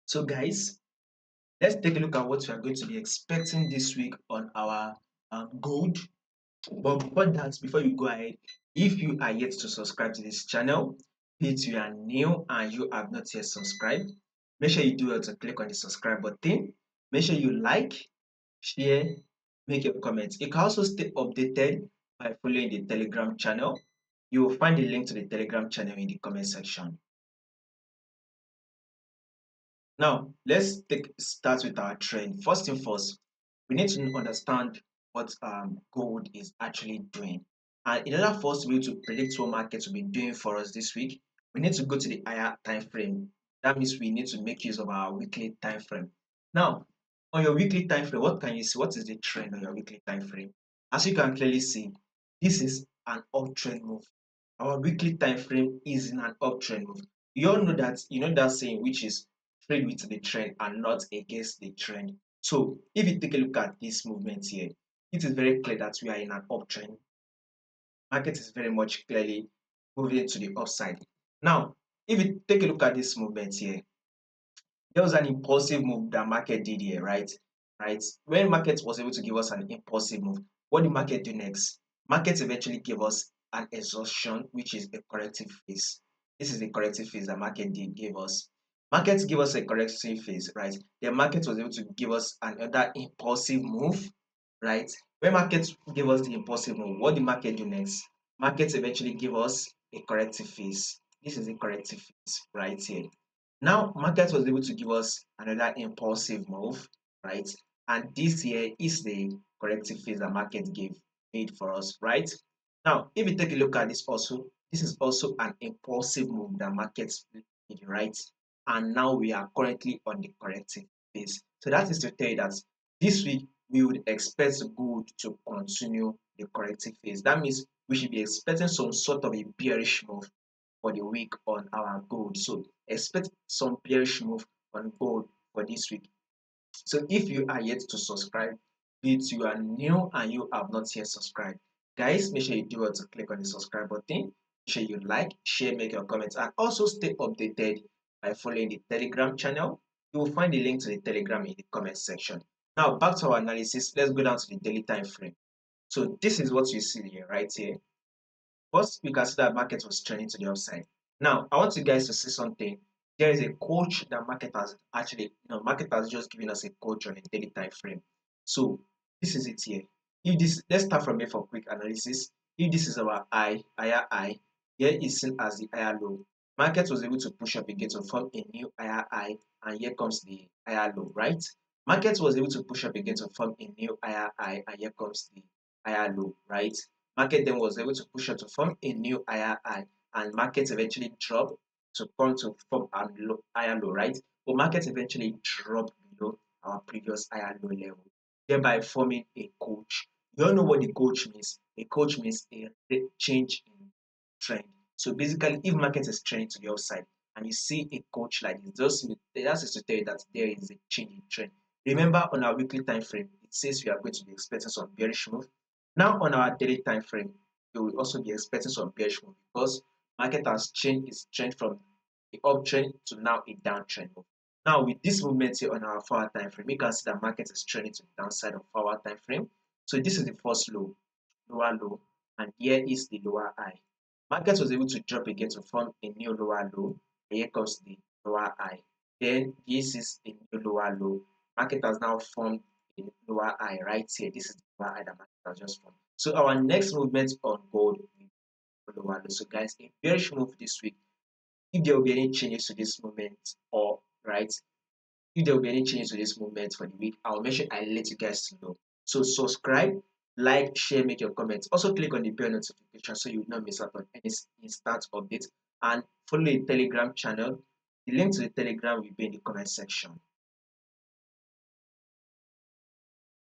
So guys, let's take a look at what we are going to be expecting this week on our gold. But before that, before you go ahead, if you are yet to subscribe to this channel, if you are new and you have not yet subscribed, make sure you do well to click on the subscribe button. Make sure you like, share, make your comments. You can also stay updated by following the Telegram channel. You will find the link to the Telegram channel in the comment section. Now, let's start with our trend. First thing first, we need to understand what gold is actually doing. And in order for us to be able to predict what markets will be doing for us this week, we need to go to the higher time frame. That means we need to make use of our weekly time frame. Now, on your weekly time frame, what can you see? What is the trend on your weekly time frame? As you can clearly see, this is an uptrend move. Our weekly time frame is in an uptrend move. You all know that, that saying, which is trade with the trend and not against the trend. So if you take a look at this movement here, it is very clear that we are in an uptrend. Market is very much clearly moving to the upside. Now, if you take a look at this movement here, there was an impulsive move that market did here, right? Right. When market was able to give us an impulsive move, what did market do next? Market eventually gave us an exhaustion, which is a corrective phase. This is the corrective phase that market gave us. Market gave us a corrective phase, right? The market was able to give us another impulsive move, right? When market gave us the impulsive move, what did market do next? Market eventually gave us a corrective phase. This is a corrective phase right here. Now, market was able to give us another impulsive move, right? And this here is the corrective phase that market made for us, right? Now, if you take a look at this also, this is also an impulsive move that market made, right? And now we are currently on the corrective phase. So that is to tell you that this week we would expect gold to continue the corrective phase. That means we should be expecting some sort of a bearish move for the week on our gold. So expect some bearish move on gold for this week. So if you are yet to subscribe, be it you are new and you have not yet subscribed, guys, make sure you do well to click on the subscribe button. Make sure you like, share, make your comments, and also stay updated by following the Telegram channel. You will find the link to the Telegram in the comment section. Now back to our analysis. Let's go down to the daily time frame. So this is what you see here, right here. First, we can see that market was trending to the upside. Now, I want you guys to see something. There is a coach that market has actually, market has just given us a coach on a daily time frame. So this is it here. If this, let's start from here for quick analysis. If this is our higher high, here is seen as the higher low. Market was able to push up again to form a new higher high, and here comes the higher low, right? Market was able to push up again to form a new higher high, and here comes the higher low, right? Market then was able to push up to form a new higher high, and market eventually dropped to come to form a higher low, right? But market eventually dropped below our previous higher low level, thereby forming a coach. You all know what the coach means. A coach means a change in trend. So basically, if market is trending to the upside and you see a coach like this, that's to tell you that there is a change in trend. Remember, on our weekly time frame, it says we are going to be expecting some bearish move. Now on our daily time frame, you will also be expecting some bearish move because market has changed its trend from the uptrend to now a downtrend move. Now with this movement here on our 4-hour time frame, you can see that market is trending to the downside of 4-hour time frame. So this is the first low, lower low, and here is the lower high. Market was able to drop again to form a new lower low. And here comes the lower high. Then this is a new lower low. Market has now formed a lower high right here. This is the lower high that market has just formed. So our next movement on gold will be lower low. So guys, a bearish move this week. If there will be any changes to this movement, or right, if there will be any changes to this movement for the week, I'll make sure I let you guys know. So subscribe, like, share, make your comments. Also click on the bell notification so you will not miss out on any instant updates. And follow the Telegram channel. The link to the Telegram will be in the comment section.